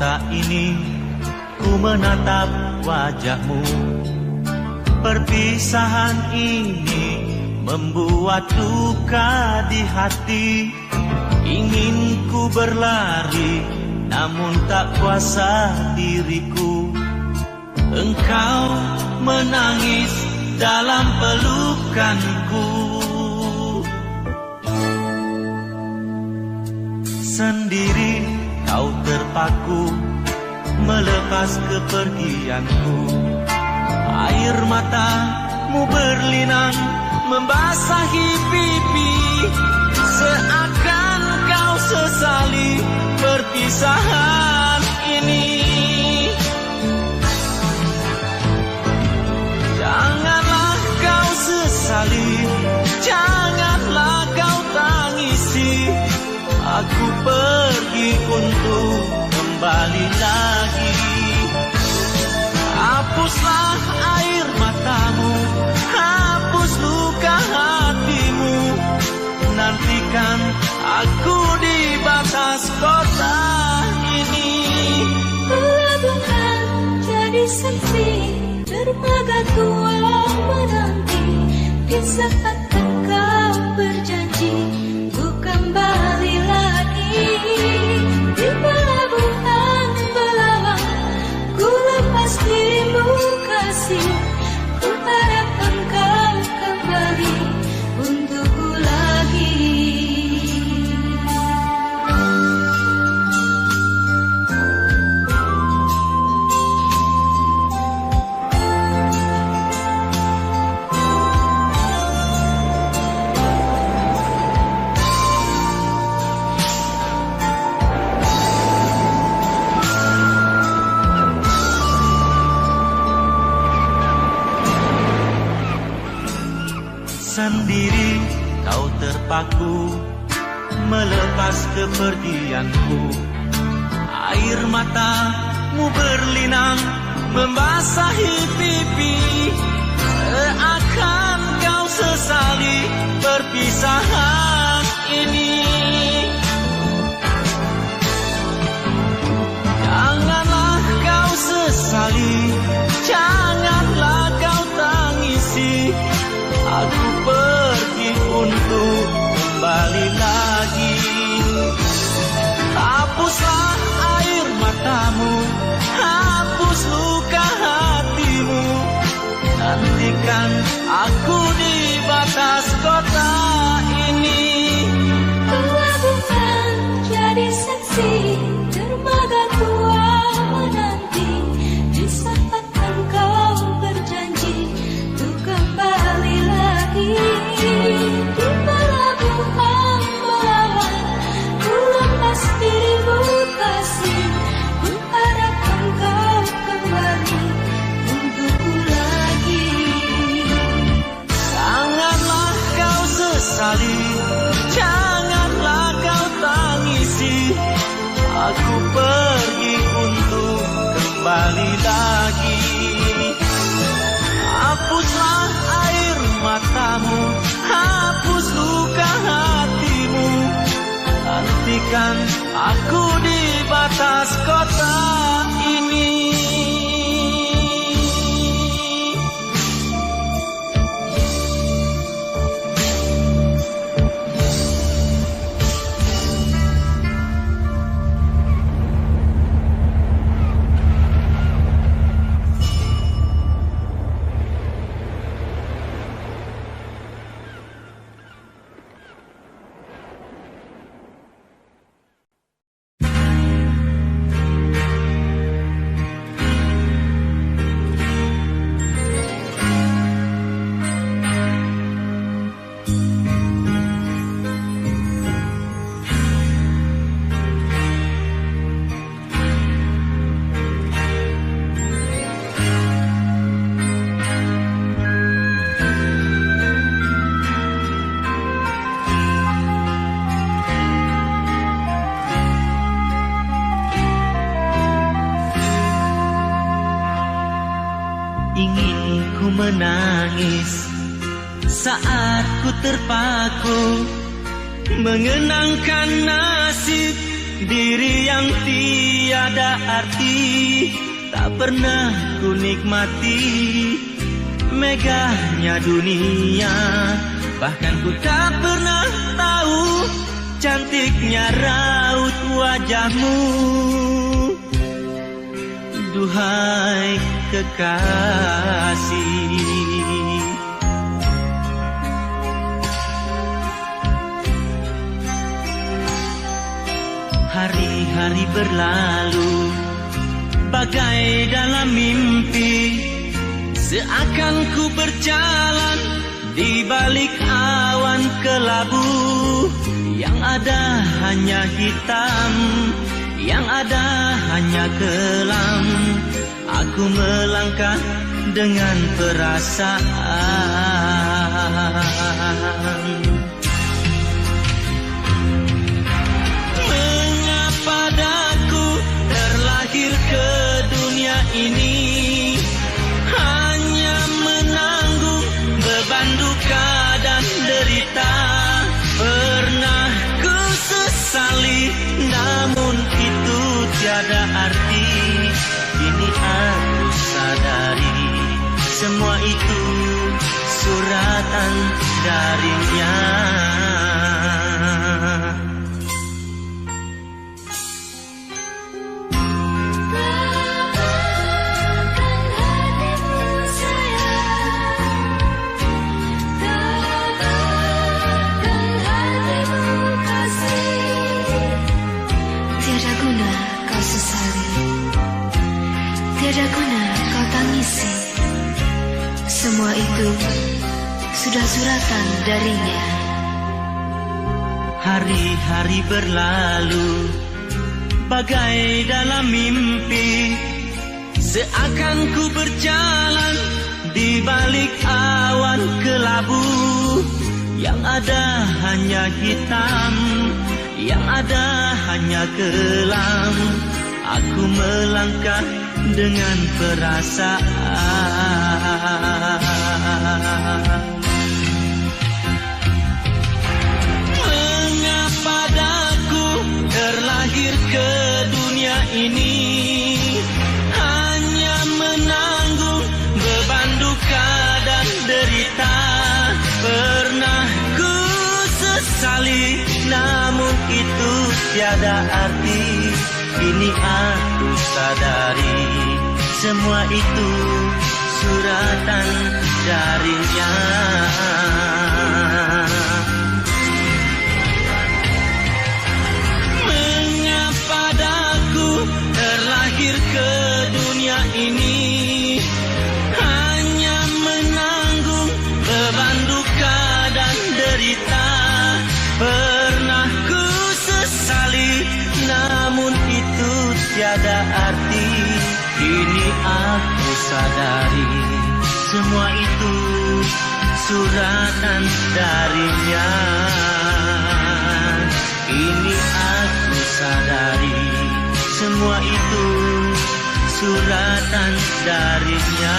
mata ini ku menatap wajahmu. Perpisahan ini membuat duka di hati. Ingin ku berlari, namun tak kuasa diriku. Engkau menangis dalam pelukanku. Sendiri kau terpaku melepas kepergianku. Air matamu berlinang membasahi pipi. Seakan kau sesali perpisahan ini. Janganlah kau sesali, janganlah kau tangisi. Aku pergi untuk kembali lagi. Hapuslah air matamu, hapus luka hatimu. Nantikan aku di batas kota ini. Pelabuhan jadi sepi, dermaga tua menanti. Di saat engkau berjanji ku kembali lagi. Di pelabuhan Belawan ku lepas dirimu kasih. Ku harap engkau kembali untukku lagi. Sendiri kau terpaku melepas kepergianku. Air matamu berlinang membasahi pipi. Seakan kau sesali perpisahan ini. Janganlah kau sesali, janganlah kau tangisi. Aku pergi untuk kembali lagi. Hapuslah air matamu, hapus luka hatimu. Nantikan aku di batas kota ini. Pelabuhan jadi saksi, dermaga tua menanti. Di saat engkau berjanji untuk kembali lagi. Di pelabuhan Belawan ku lepas dirimu kasih. Ku harap engkau kembali untukku lagi. Janganlah kau sesali, janganlah kau tangisi. Aku pergi untuk kembali lagi. Hapuslah air matamu, hapus luka hatimu. Nantikan aku di batas kota ini. Ingin ku menangis saat ku terpaku mengenangkan nasib diri yang tiada arti. Tak pernah ku nikmati megahnya dunia, bahkan ku tak pernah tahu cantiknya raut wajahmu. Duhai kekasih, hari-hari berlalu bagai dalam mimpi, seakan ku berjalan di balik awan kelabu. Yang ada hanya hitam, yang ada hanya kelam. Aku melangkah dengan perasaan. Mengapa daku terlahir ke dunia ini, hanya menanggung beban duka dan derita. Pernah ku sesali, namun itu tiada arti. Kini aku sadari, semua itu suratan darinya. Tiada guna kau tangisi, semua itu sudah suratan darinya. Hari-hari berlalu bagai dalam mimpi, seakan ku berjalan di balik awan kelabu. Yang ada hanya hitam, yang ada hanya kelam. Aku melangkah dengan perasaan. Mengapa daku terlahir ke dunia ini, hanya menanggung beban duka dan derita. Pernah ku sesali, namun itu tiada arti. Kini aku sadari, semua itu suratan darinya. Mengapa daku terlahir ke dunia ini, hanya menanggung beban duka dan derita. Pernah ku sesali, namun itu tiada arti. Kini aku sadari, semua itu suratan darinya. Kini aku sadari, semua itu suratan darinya.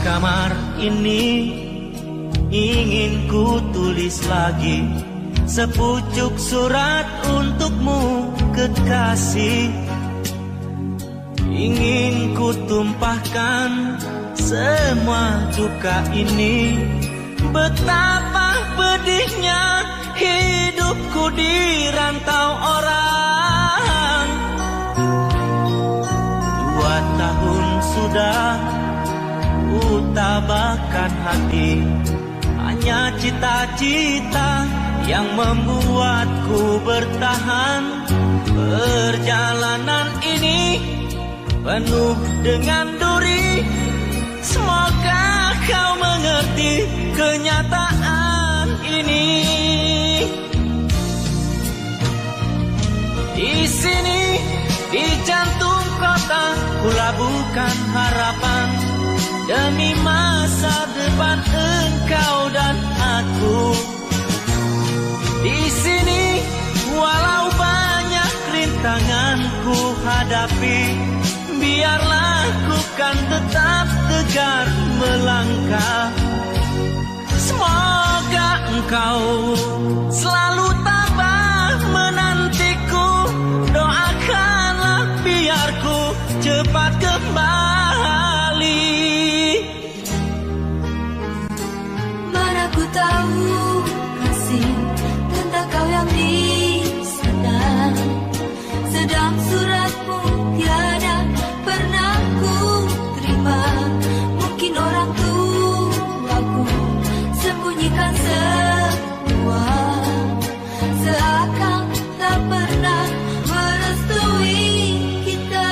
Kamar ini ingin ku tulis lagi sepucuk surat untukmu kekasih. Ingin ku tumpahkan semua duka ini, betapa pedihnya hidupku di rantau orang. 2 tahun sudah ku tabahkan hati, hanya cita-cita yang membuatku bertahan. Perjalanan ini penuh dengan duri, semoga kau mengerti. mengerti kenyataan ini. Di sini, di jantung kota, ku labuhkan harapan demi masa depan engkau dan aku. Di sini, walau banyak rintangan ku hadapi, biarlah ku kan tetap tegar melangkah. Semoga engkau selalu tabah menantiku, doakanlah biar ku cepat kembali. Mana ku tahu kasih tentang kau yang di sana, sedang suratmu tiada pernah ku terima. Mungkin orang tuaku sembunyikan semua, seakan tak pernah merestui kita.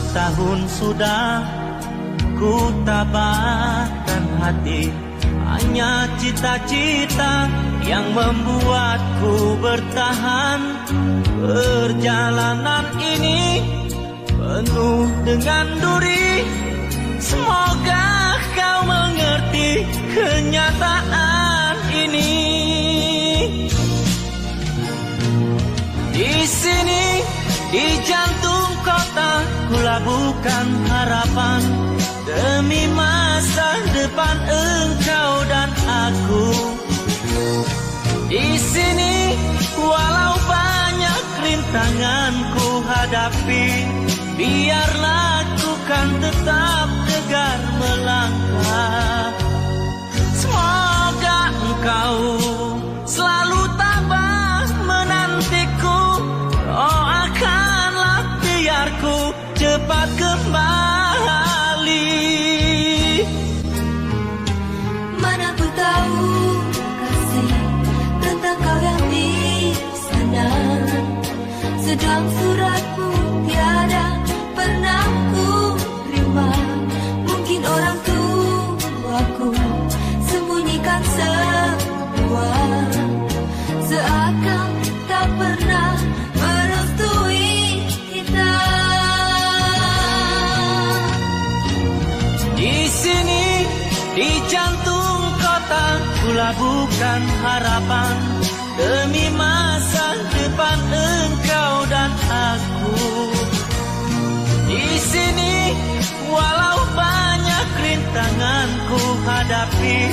Tahun sudah ku tabahkan hati, hanya cita-cita yang membuatku bertahan. Perjalanan ini penuh dengan duri, semoga kau mengerti kenyataan ini. Di sini, di jantung kota, ku labuhkan harapan demi masa depan engkau dan aku. Di sini, walau banyak rintangan ku hadapi, biarlah ku kan tetap tegar melangkah. Semoga engkau selalu tabah menantiku, doakanlah biar ku cepat kembali. Mana ku tahu kasih tentang kau yang di sana, sedang suratmu tiada pernah ku terima. Mungkin orang tuaku sembunyikan semua, seakan tak pernah merestui kita. Di sini, di jantung kota, ku labuhkan harapan demi masa depan engkau dan aku. Di sini, walau banyak rintangan ku hadapi,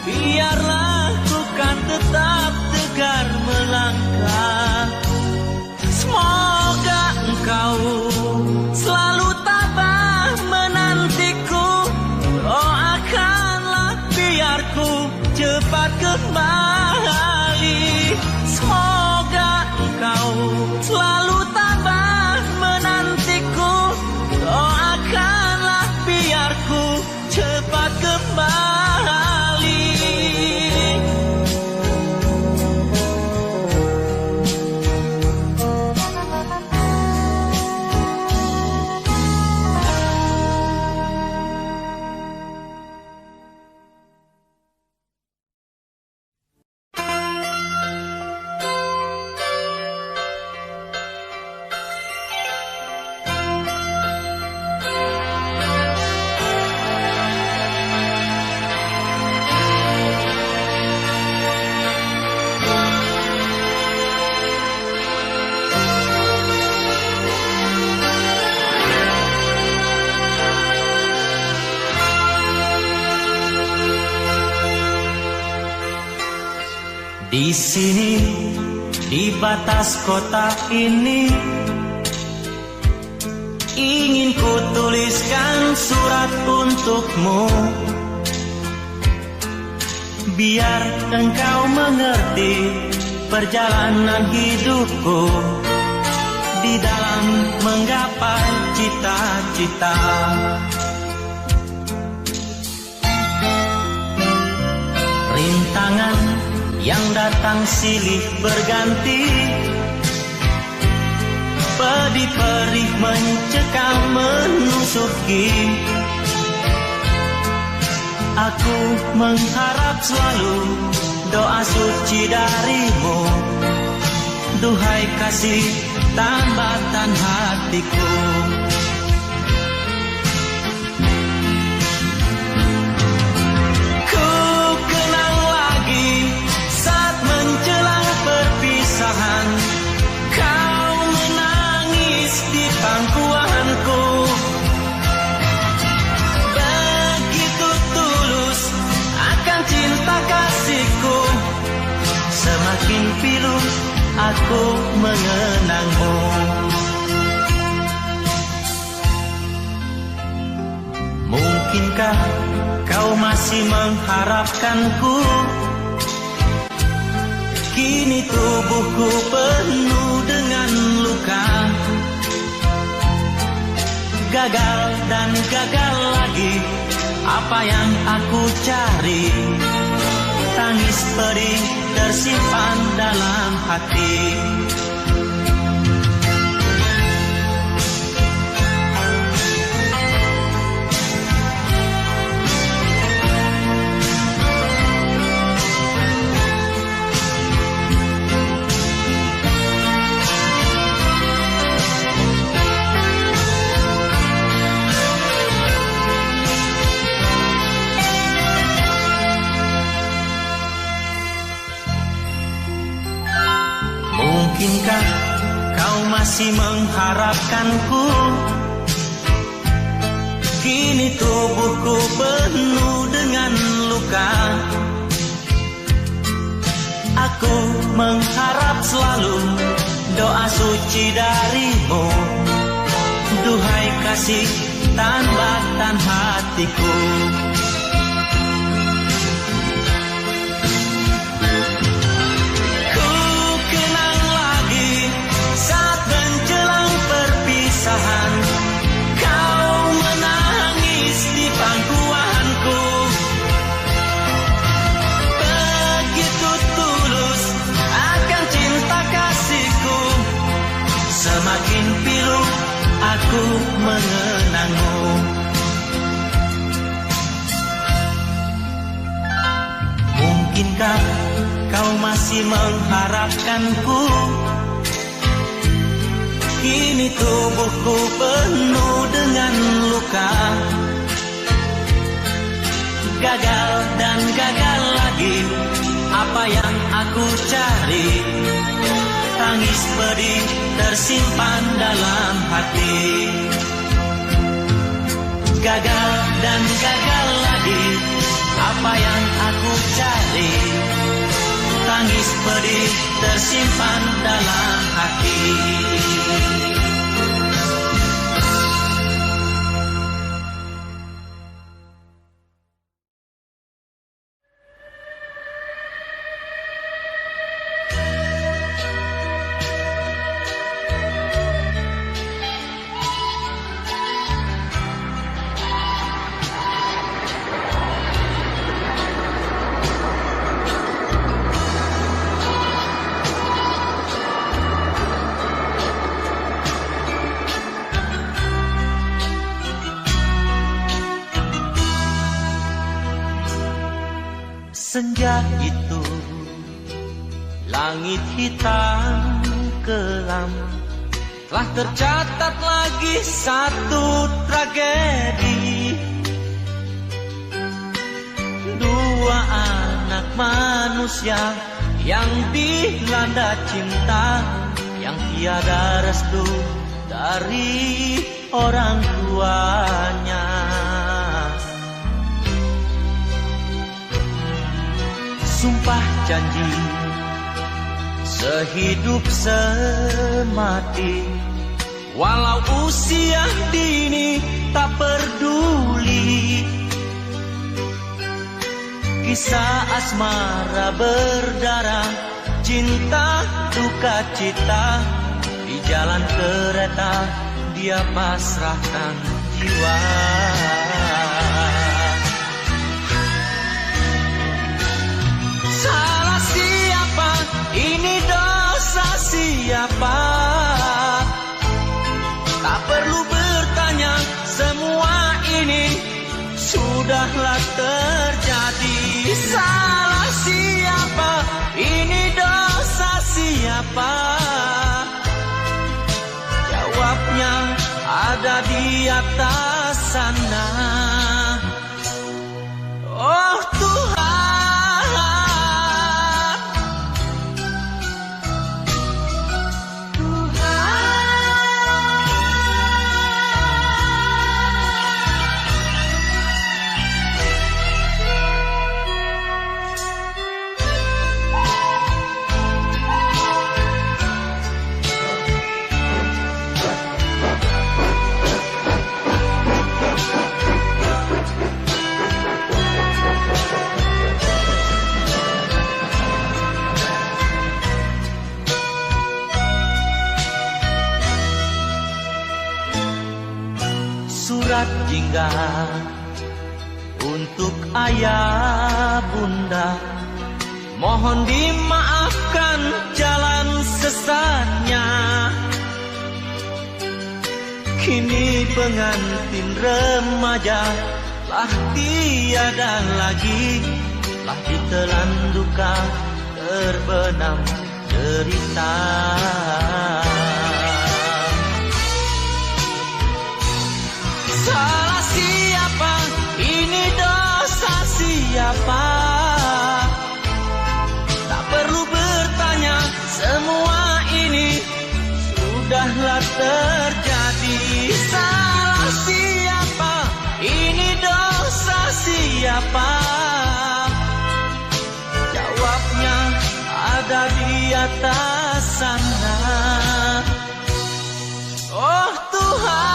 biarlah ku kan tetap tegar melangkah. Semoga engkau selalu tabah menantiku, doakanlah biar ku cepat kembali. Semoga engkau selalu tabah menantiku, doakanlah biar ku cepat kembali. Di sini, di batas kota ini, ingin ku tuliskan surat untukmu. biar engkau mengerti perjalanan hidupku di dalam menggapai cita-cita. Rintangan yang datang silih berganti, pedih perih mencekam menusuki. Aku mengharap selalu doa suci darimu, duhai kasih tambatan hatiku. Ku kenang lagi saat menjelang perpisahan, kau menangis di pangkuanku. Begitu tulus akan cinta kasihku, semakin pilu aku mengenangmu. Mungkinkah kau masih mengharapkanku? Kini tubuhku penuh dengan luka, gagal dan gagal lagi apa yang aku cari. Tangis pedih tersimpan dalam hati. Mungkinkah kau masih mengharapkanku? Kini tubuhku penuh dengan luka, aku mengharap selalu doa suci darimu, duhai kasih tambatan hatiku. Kau menangis di pangkuanku, begitu tulus akan cinta kasihku, semakin pilu aku mengenangmu. Mungkinkah kau masih mengharapkanku? Kini tubuhku penuh dengan luka, gagal dan gagal lagi apa yang aku cari. Tangis pedih tersimpan dalam hati, gagal dan gagal lagi apa yang aku cari. Tangis pedih tersimpan dalam hati. Senja itu langit hitam kelam, telah tercatat lagi satu tragedi. Dua anak manusia yang dilanda cinta, yang tiada restu dari orang tuanya. Sumpah janji sehidup semati, walau usia dini tak peduli. Kisah asmara berdarah, cinta duka cita, di jalan kereta dia pasrahkan jiwa. Salah siapa? Ini dosa siapa? Tak perlu bertanya, semua ini sudahlah terjadi. Salah siapa? Ini dosa siapa? Jawabnya ada di atas sana. Oh Tuhan, surat jingga untuk ayah bunda, mohon dimaafkan jalan sesatnya. Kini pengantin remaja lah tiada lagi, lah ditelan duka terbenam derita. Salah siapa? Ini dosa siapa? Tak perlu bertanya, semua ini sudahlah terjadi. Salah siapa? Ini dosa siapa? Jawabnya ada di atas sana. Oh Tuhan,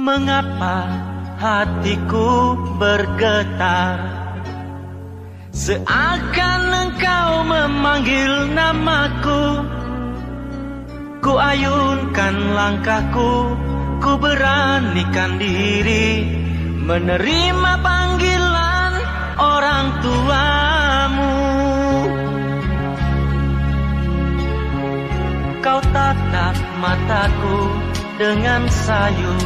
mengapa hatiku bergetar, seakan engkau memanggil namaku. Ku ayunkan langkahku, ku beranikan diri menerima panggilan orang tuamu. Kau tatap mataku dengan sayu,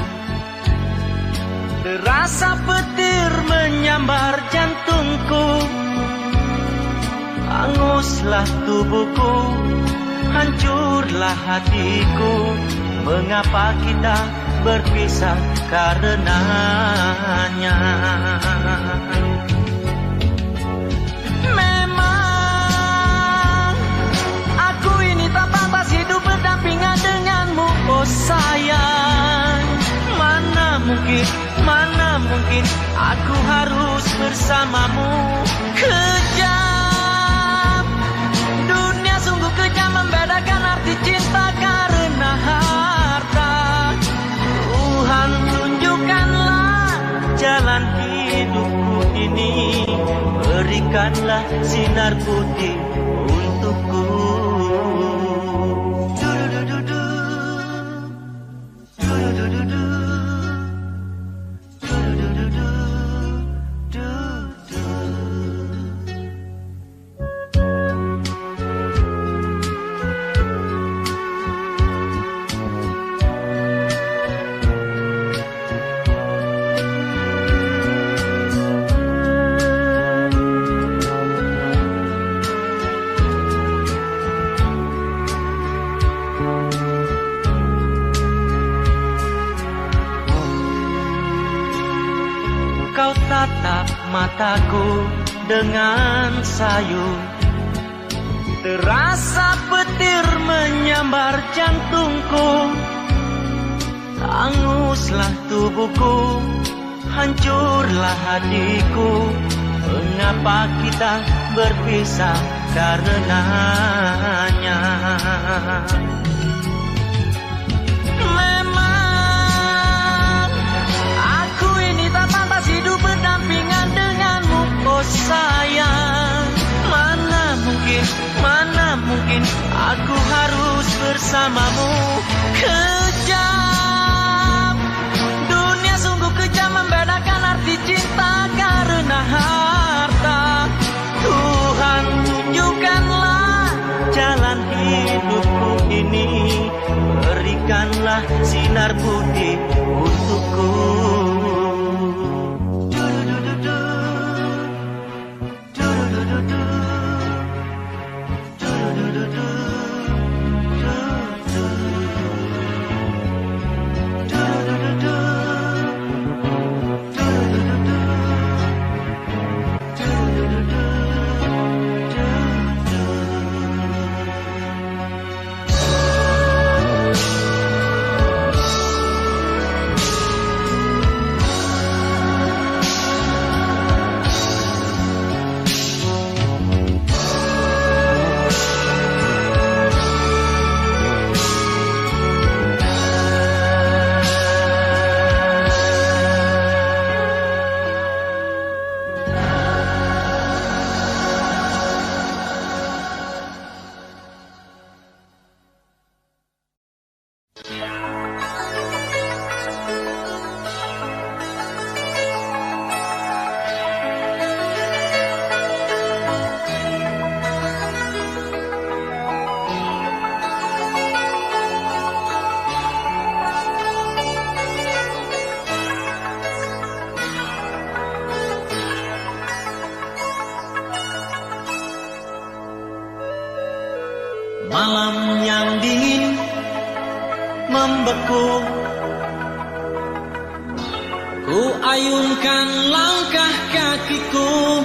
terasa petir menyambar jantungku. Hanguslah tubuhku, hancurlah hatiku. Mengapa kita berpisah karenanya? Memang aku ini tak pantas hidup berdampingan denganmu, oh sayang. Mana mungkin aku harus bersamamu. Kejam, dunia sungguh kejam, membedakan arti cinta karena harta. Tuhan tunjukkanlah jalan hidupku ini, berikanlah sinar putih untukku. mataku dengan sayu. Terasa petir menyambar jantungku, hanguslah tubuhku, hancurlah hatiku. Mengapa kita berpisah karenanya? Memang aku ini tak pantas hidup berdampingan denganmu, oh sayang. Mana mungkin aku harus bersamamu. Kejam, dunia sungguh kejam, membedakan arti cinta karena harta. Tuhan, tunjukkanlah jalan hidupku ini, berikanlah sinar putih untukku. Malam yang dingin membeku, ku ayunkan langkah kakiku,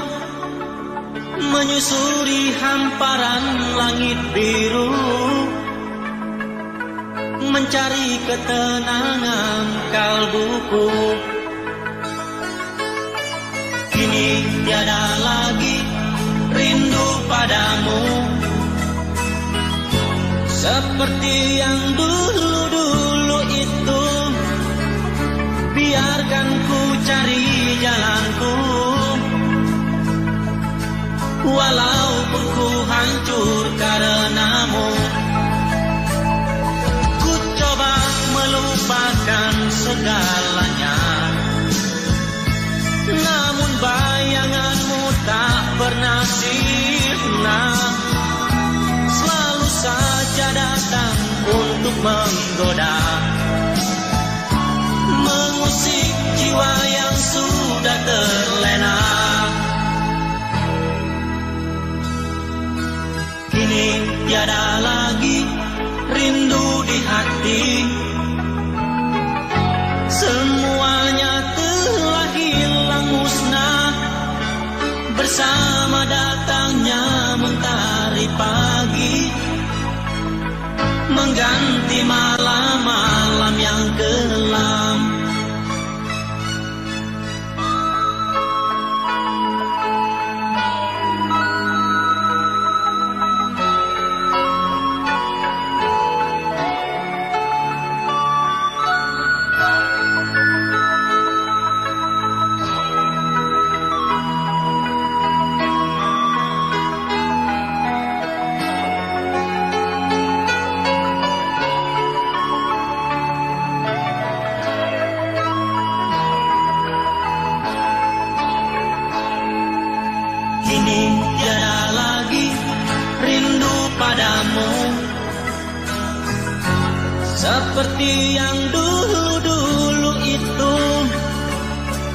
menyusuri hamparan langit biru, mencari ketenangan kalbuku. Kini tiada lagi rindu padamu, seperti yang dulu-dulu itu. Biarkan ku cari jalanku, walaupun ku hancur karenamu. Ku coba melupakan segalanya, namun bayanganmu tak pernah sirna, selalu saja datang untuk menggoda, mengusik jiwa yang sudah terlena. Kini tiada lagi rindu di hati, semuanya telah hilang musnah bersama datangnya mentari pagi, mengganti malam-malam yang kelam. Kini tiada lagi rindu padamu, seperti yang dulu-dulu itu.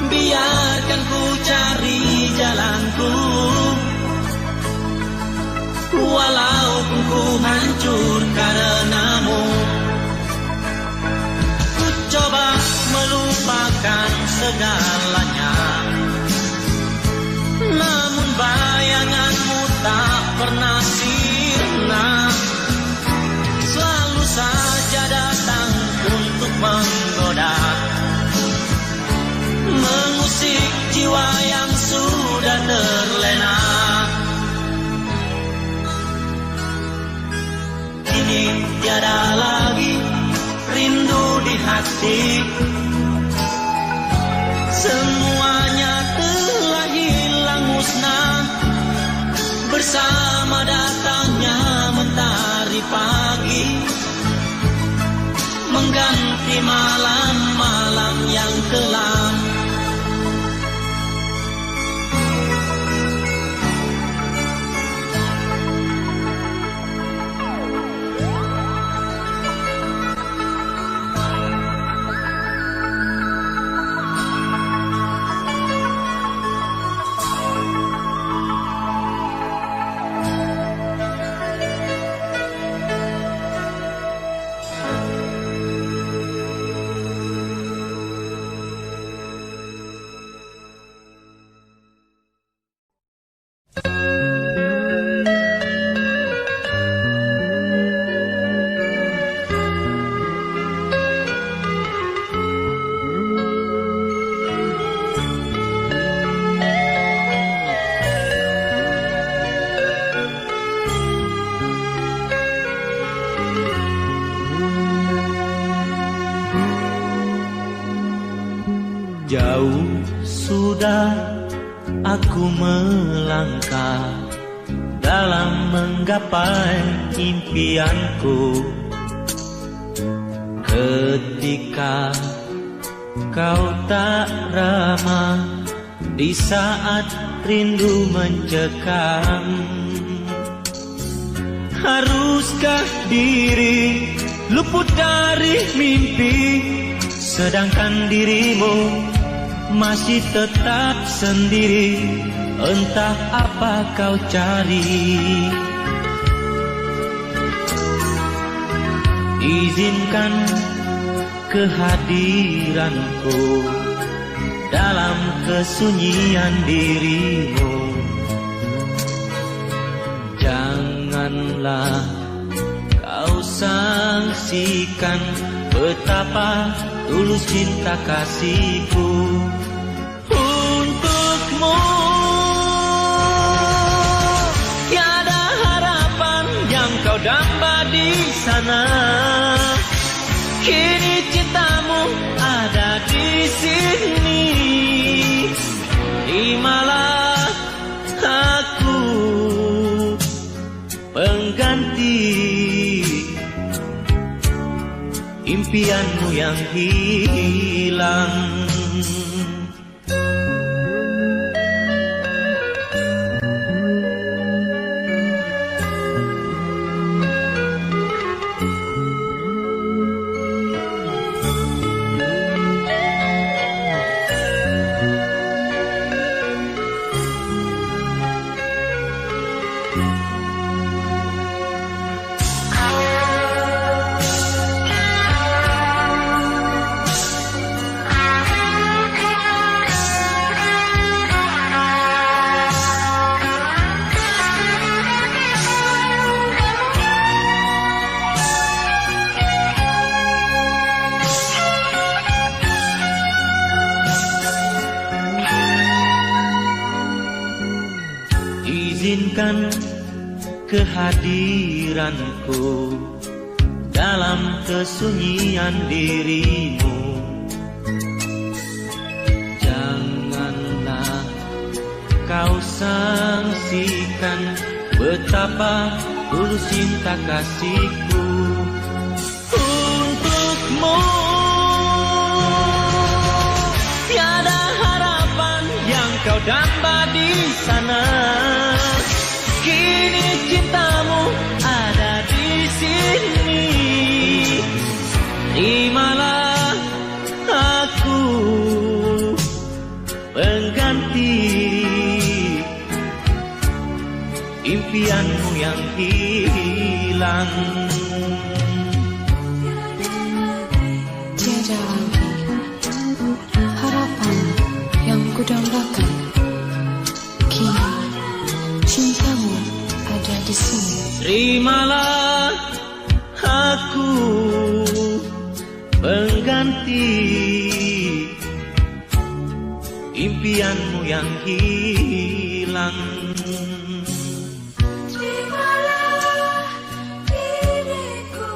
Biarkan ku cari jalanku, walaupun ku hancur karenamu. Ku coba melupakan segalanya, tiada lagi rindu di hati. Semuanya telah hilang musnah bersama datangnya mentari pagi, mengganti malam-malam yang kelam. Jauh sudah aku melangkah dalam menggapai impianku. Ketika kau tak ramah di saat rindu mencekam, haruskah diri luput dari mimpi, sedangkan dirimu masih tetap sendiri? Entah apa kau cari. Izinkan kehadiranku dalam kesunyian dirimu. Janganlah kau sangsikan betapa tulus cinta kasihku untukmu. Tiada harapan yang kau damba di sana, kini cintamu ada di sini. Terimalah aku pengganti impianmu yang hilang. Izinkan kehadiranku dalam kesunyian dirimu. Janganlah kau sangsikan betapa tulus cinta kasihku untukmu. Tiada harapan yang kau damba di sana, kini cintamu ada di sini. Terimalah aku pengganti impianmu yang hilang. Tiada lagi harapan yang kudambakan, kini cintamu ada di sini. Terimalah aku pengganti impianmu yang hilang. Terimalah diriku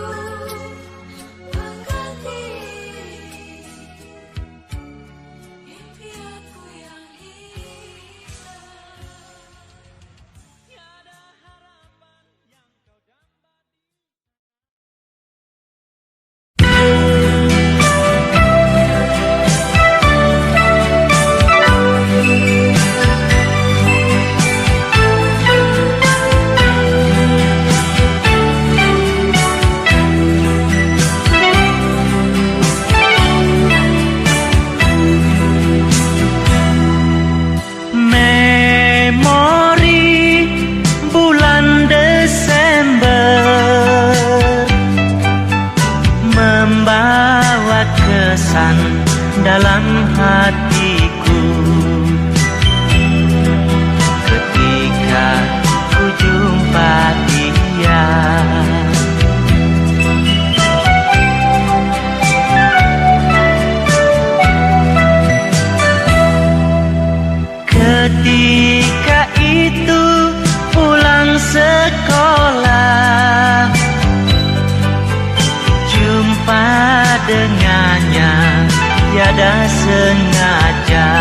sengaja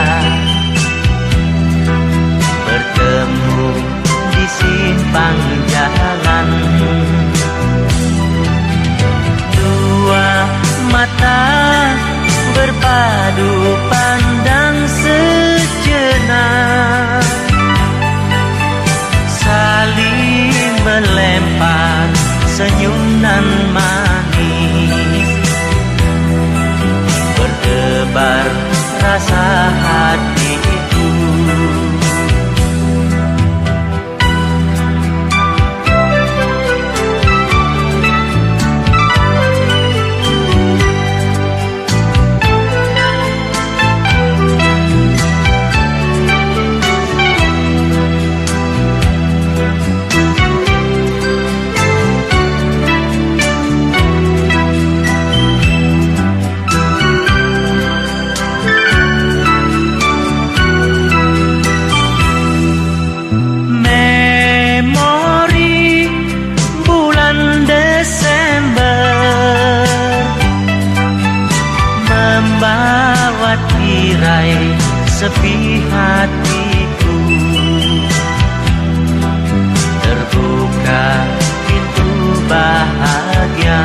bertemu di simpang jalan. Dua mata berpadu pandang sejenak, saling melempar senyum nan manis, berdebar rasa hatiku. Sepi hatiku, terbuka pintu bahagia.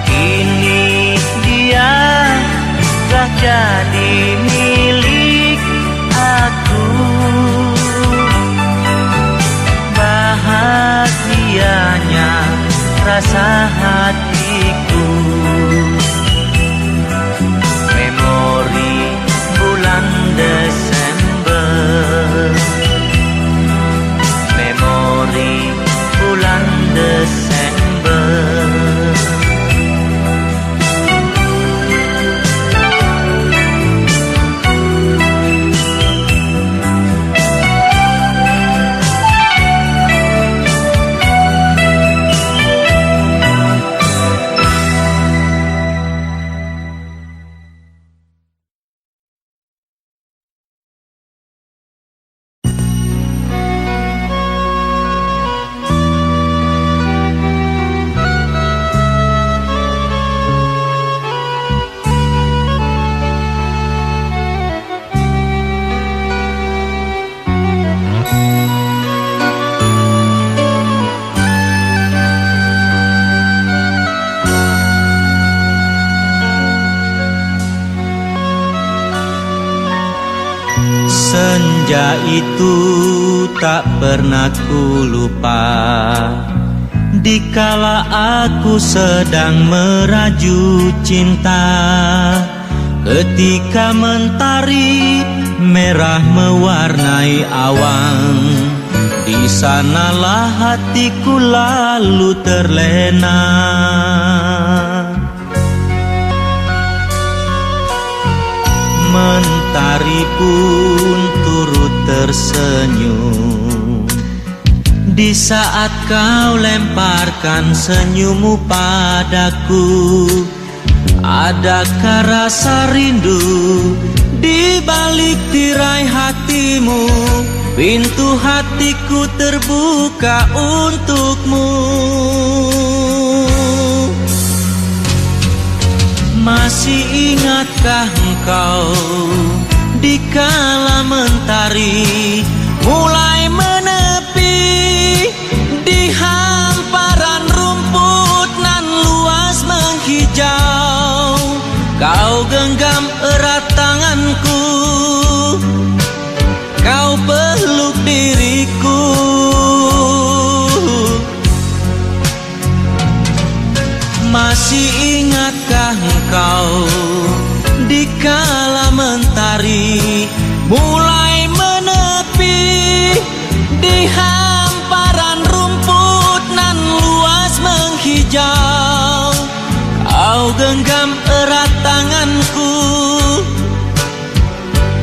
Kini dia telah jadi milik aku. Bahagianya rasa hatiku. Memori bulan Desember, memori bulan Desember. Senja itu tak pernah ku lupa, dikala aku sedang meraju cinta. Ketika mentari merah mewarnai awan, di sanalah hatiku lalu terlena. Mentari pun turut tersenyum di saat kau lemparkan senyummu padaku. Adakah rasa rindu di balik tirai hatimu? Pintu hatiku terbuka untukmu. Masih ingatkah engkau dikala mentari mulai menepi di hamparan rumput nan luas menghijau? Kau genggam erat tanganku, kau peluk diriku. Masih ingatkah engkau dikala mentari mulai menepi di hamparan rumput nan luas menghijau? Kau genggam erat tanganku,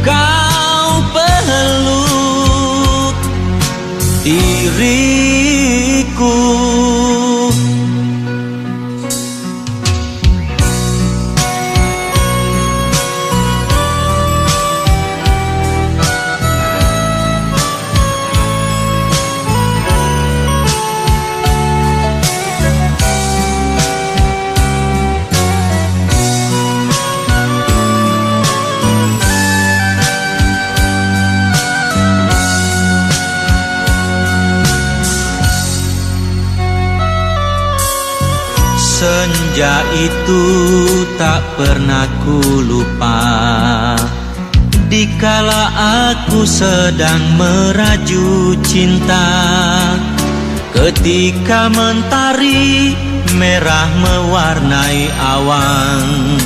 kau peluk diriku. Senja itu tak pernah ku lupa, dikala aku sedang meraju cinta. Ketika mentari merah mewarnai awan,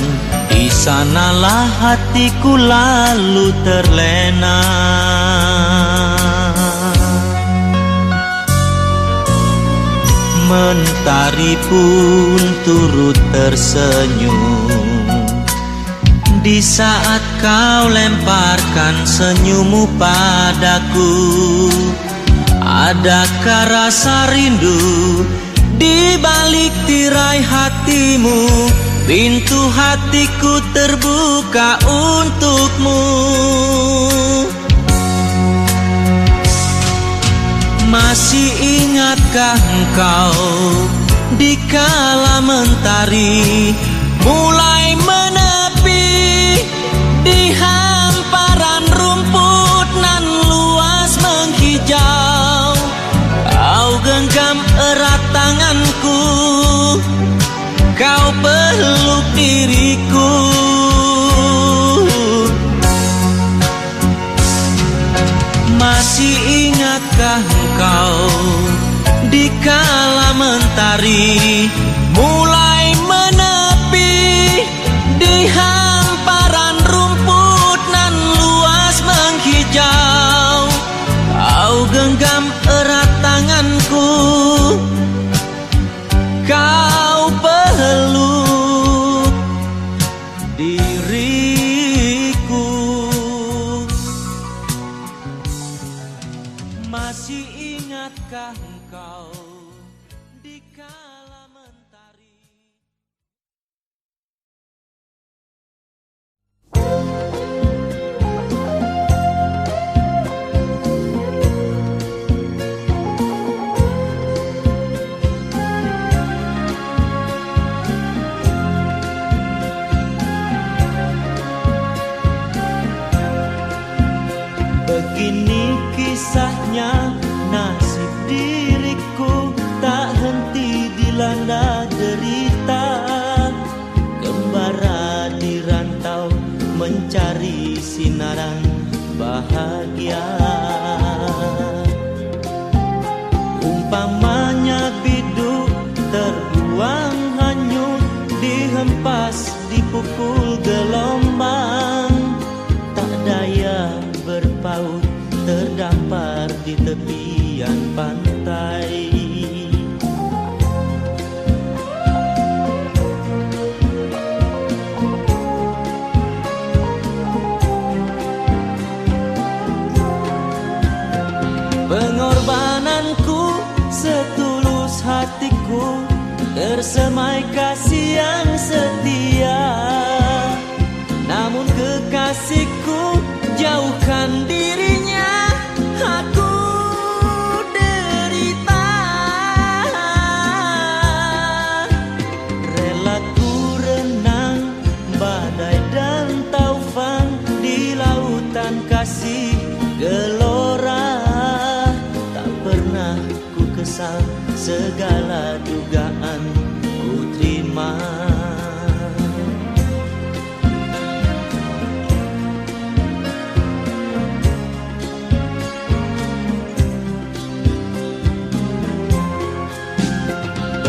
di sanalah hatiku lalu terlena. Mentari pun turut tersenyum di saat kau lemparkan senyummu padaku. Adakah rasa rindu di balik tirai hatimu? Pintu hatiku terbuka untukmu. Masih ingatkah engkau dikala mentari mulai menepi di hamparan rumput nan luas menghijau? Kau genggam erat tanganku, kau peluk diriku. Masih ingatkah engkau dikala mentari mulai menepi di hamparan rumput nan luas menghijau? Kau genggam erat tanganku, kau peluk diriku. Masih ingatkah engkau dikala mentari? Begini kisahnya nasib diriku, tak henti dilanda derita. Kembara di rantau mencari sinaran bahagia. Umpamanya biduk terbuang hanyut, dihempas dipukul gelombang. Tak daya berpaut terdampar di tepian pantai. Pengorbananku setulus hatiku, tersemai kasih yang setia. Namun kekasihku jauhkan dirinya, aku derita. Rela ku renang badai dan taufan di lautan kasih gelora. Tak pernah ku kesal, segala dugaan ku terima.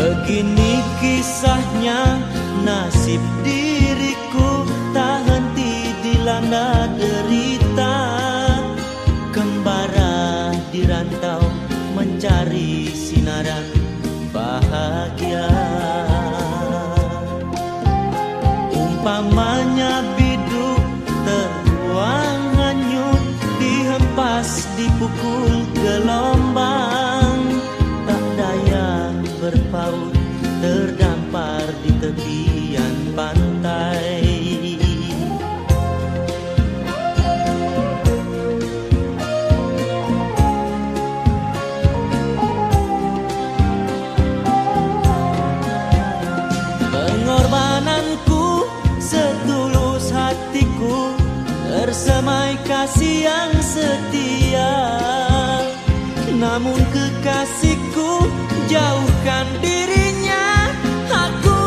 Begini kisahnya nasib diriku, tak henti dilanda derita. Kembara di rantau mencari sinaran bahagia. Umpamanya biduk terbuang hanyut, dihempas dipukul gelombang. Tak daya berpaut terdampar di tepian pantai. Pengorbananku setulus hatiku, tersemai kasih yang setia. Namun kekasihku jauhkan dirinya, aku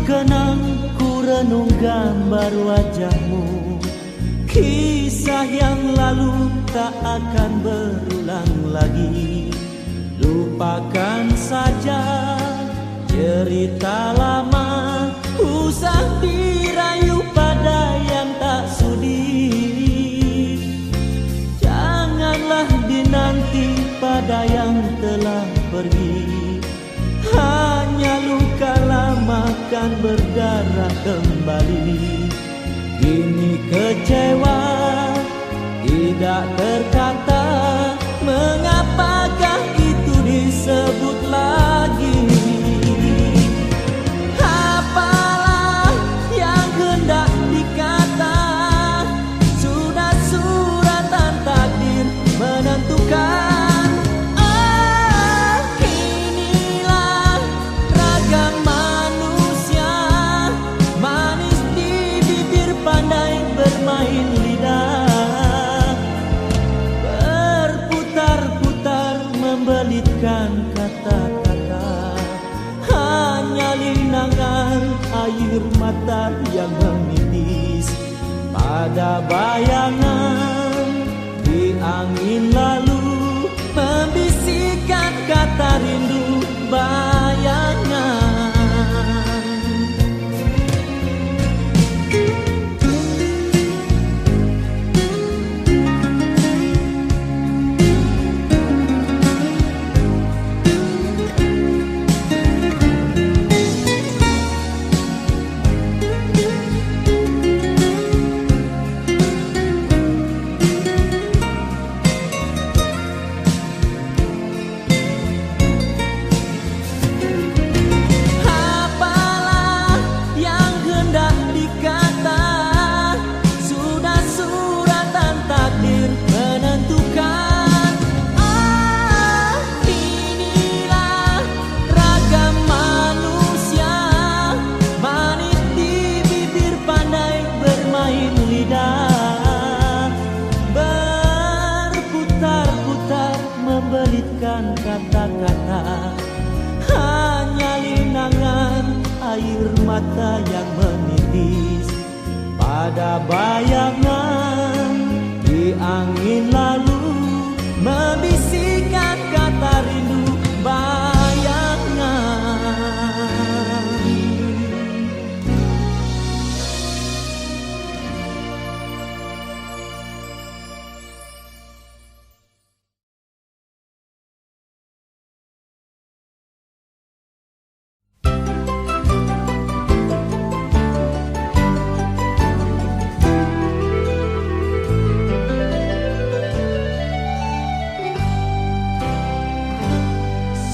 kenang ku renung gambar wajahmu. Kisah yang lalu tak akan berulang lagi. Lupakan saja cerita lama, usah dirayu pada yang tak sudi. Janganlah dinanti pada yang telah pergi. Hanya luka lama kan berdarah kembali. Kini kecewa tidak terkata, mengapakah itu disebut lagi? Apalah yang hendak dikata, sudah suratan takdir menentukan. Inilah ragam manusia, manis di bibir, pandai bermain lidah, berputar-putar membelitkan kata-kata. Hanya linangan air mata yang menitis pada bayangan di angin lalu, membisikkan kata rindu bayangan. Kata-kata, hanya linangan air mata yang menitis pada bayangan di angin lalu, membisikkan kata rindu bayangan.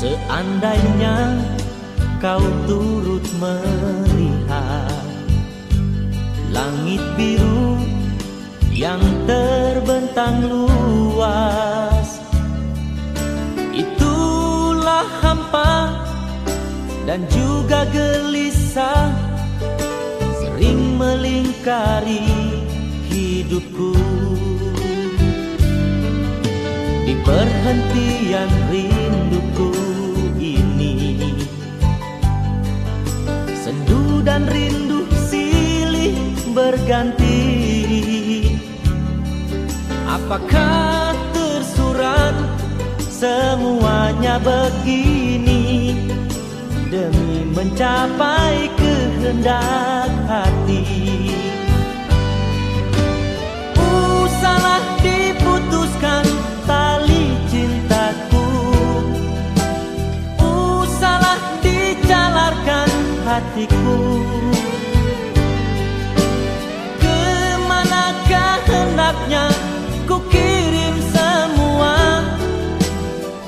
Seandainya kau turut melihat langit biru yang terbentang luas, itulah hampa dan juga gelisah sering melingkari hidupku. Di perhentian rinduku ini, sendu dan rindu silih berganti. Apakah tersurat semuanya begini demi mencapai kehendak hati? Salah diputuskan tali cintaku, salah dicalarkan hatiku. Kemanakah hendaknya ku kirim semua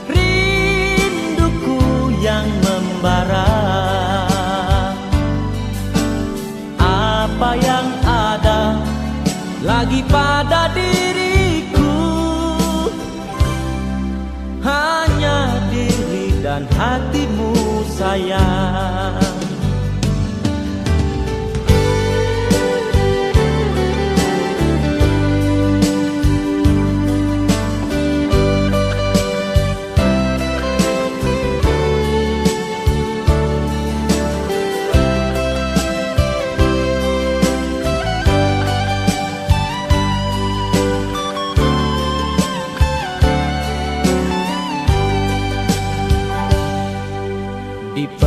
rinduku yang membara? Apa yang ada lagi pada diriku, hanya diri dan hatimu sayang.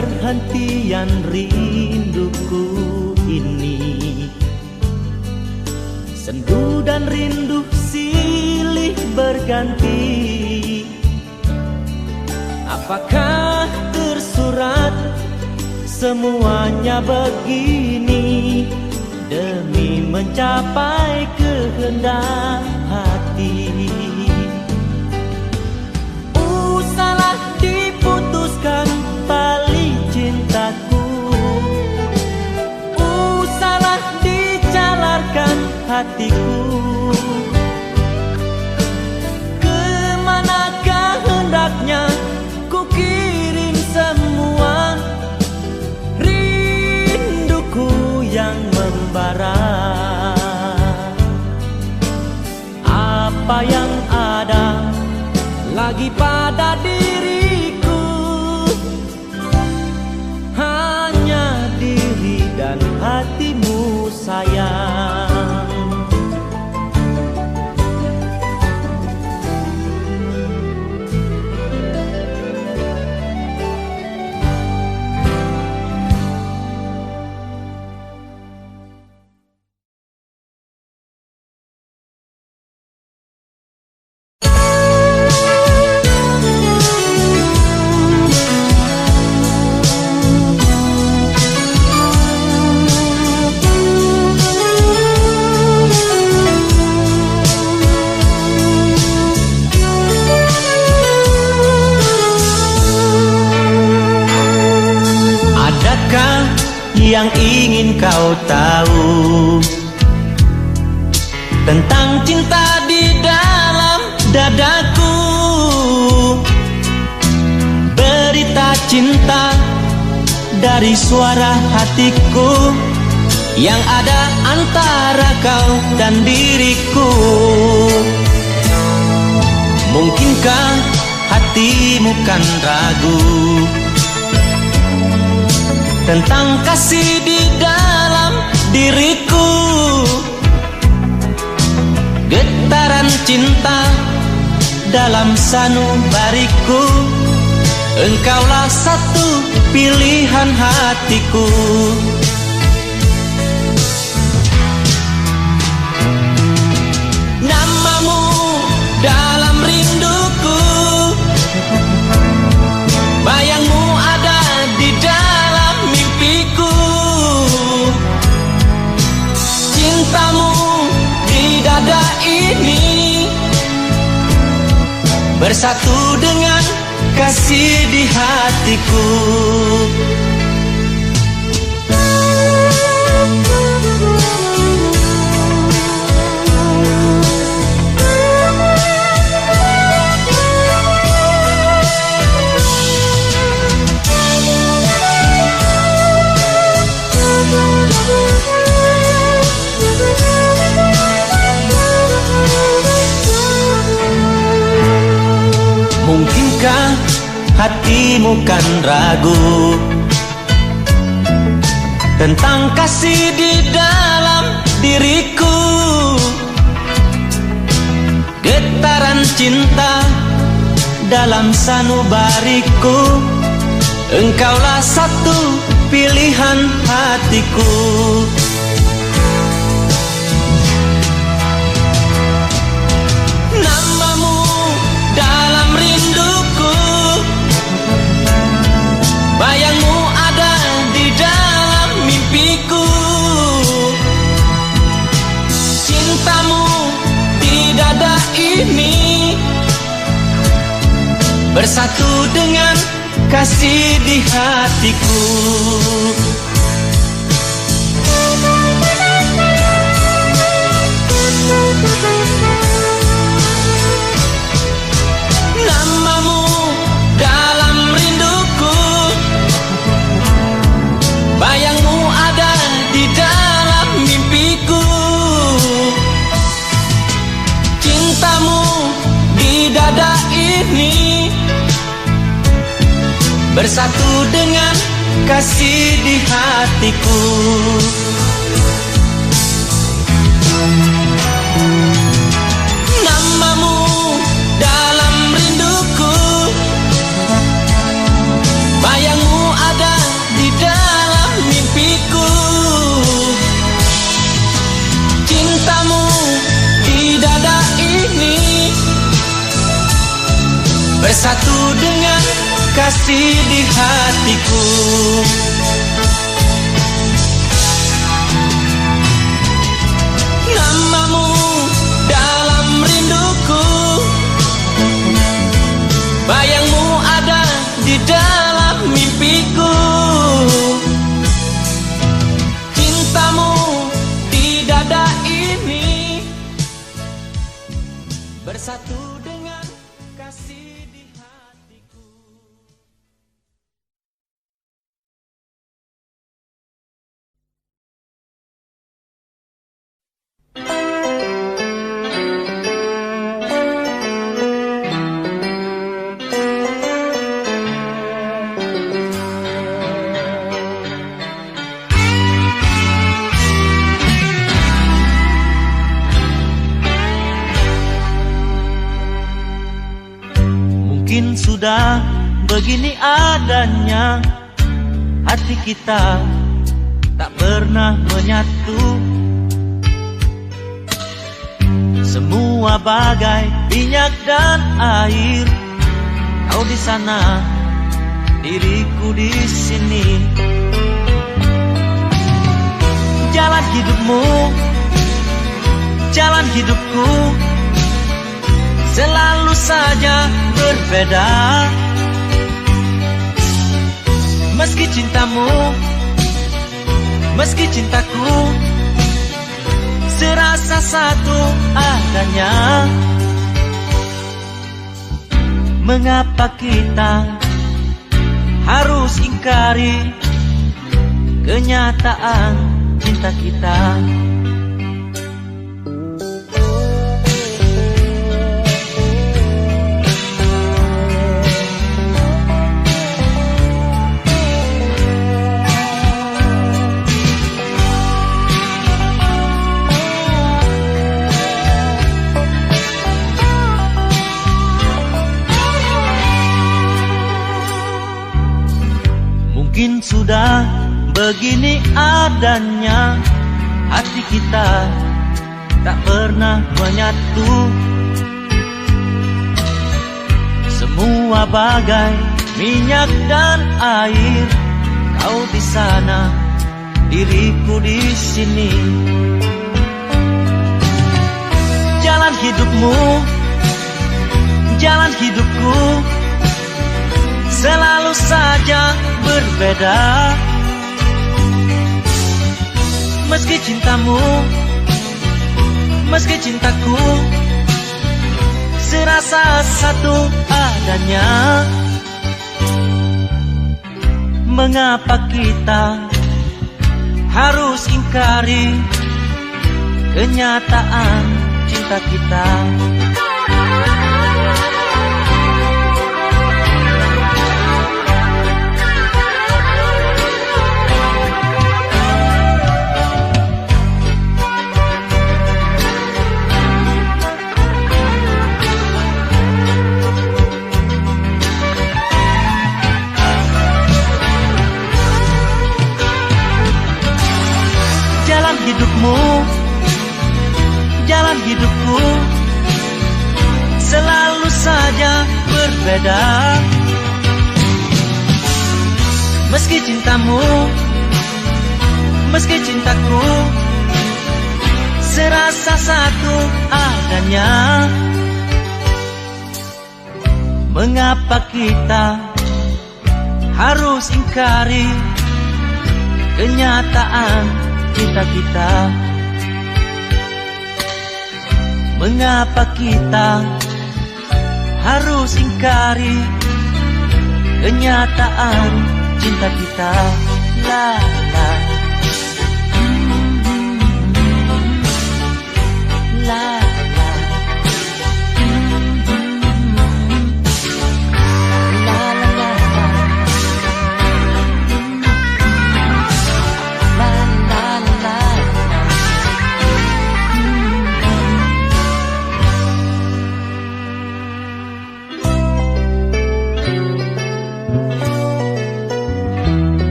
perhentian rinduku ini. Sendu dan rindu silih berganti. Apakah tersurat semuanya begini demi mencapai kehendak hati? Salah diputuskan tali cintaku, salah dicalarkan hatiku. Kemanakah hendaknya ku kirim semua rinduku yang membara? Apa yang ada lagi pada diriku, hanya diri dan hatimu sayang. Yang ingin kau tahu tentang cinta di dalam dadaku, berita cinta dari suara hatiku yang ada antara kau dan diriku. Mungkinkah hatimu kan ragu tentang kasih di dalam diriku? Getaran cinta dalam sanubariku, engkaulah satu pilihan hatiku. Namamu dalam rinduku, bayangmu ada di dalam mimpiku. Cintamu di dada ini bersatu dengan kasih di hatiku. Mungkinkah hatimu kan ragu tentang kasih di dalam diriku? Getaran cinta dalam sanubariku, engkaulah satu pilihan hatiku. Namamu dalam rinduku, bayangmu ada di dalam mimpiku. Cintamu di dada ini bersatu dengan kasih di hatiku. Namamu dalam rinduku, bayangmu ada di dalam mimpiku. Cintamu di dada ini bersatu dengan kasih di hatiku. Namamu dalam rinduku, bayangmu ada bersatu dengan kasih di hatiku. Namamu dalam rinduku, bayangmu ada di dalam mimpiku. Cintamu di dada ini bersatu dengan kasih di hatiku. Mungkin sudah begini adanya, hati kita tak pernah menyatu. Semua bagai minyak dan air, kau di sana, diriku di sini. Jalan hidupmu, jalan hidupku, selalu saja berbeda. Meski cintamu, meski cintaku, serasa satu adanya. Mengapa kita harus ingkari kenyataan cinta kita? Mungkin sudah begini adanya, hati kita tak pernah menyatu. Semua bagai minyak dan air, kau di sana, diriku di sini. Jalan hidupmu, jalan hidupku, selalu saja berbeda. Meski cintamu, meski cintaku, serasa satu adanya. Mengapa kita harus ingkari kenyataan cinta kita? Jalan hidupmu, jalan hidupku, selalu saja berbeda. Meski cintamu, meski cintaku, serasa satu adanya. Mengapa kita harus ingkari kenyataan cinta kita? Mengapa kita harus ingkari kenyataan cinta kita? La la la.